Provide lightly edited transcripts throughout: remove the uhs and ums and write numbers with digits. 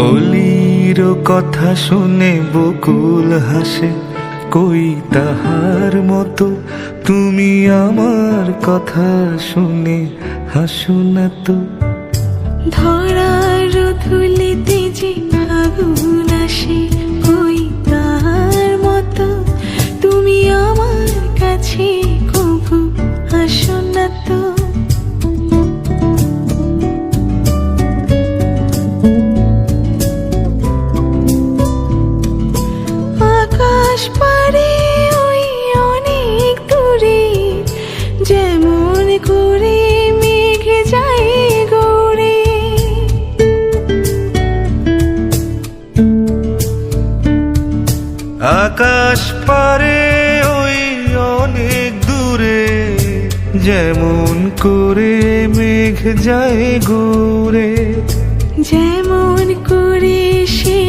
অলির কথা শুনে বকুল হাসে, কই তাহার মতো তুমি আমার কথা শুনে হাসো না তো। ধরার ধুলিতে যে আগুন আসে, কই তাহার মতো তুমি আমার কাছে কবু আসো না তো। আকাশ পারে ওই অনেক দূরে, যেমন করে মেঘ যায় গৌরে। আকাশ পারে ওই অনেক দূরে, যেমন করে মেঘ যায় ঘুরে। যেমন করে সে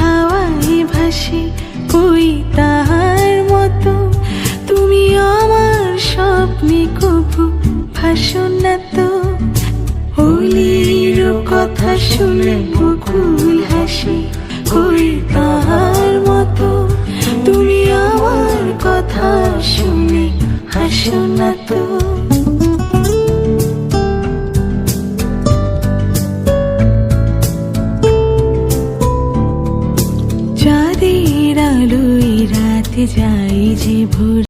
হাওয়ায় ভাসে, কই তাহার মতো তুমি আমার স্বপ্নে কবু ভাসো না তো। অলির কথা শুনে বকুল হাসে, কই তাহার মতো তুমি আমার কথা শুনে হাসো না তো। চাঁদের আলোয় রাতে যাই যে ভোর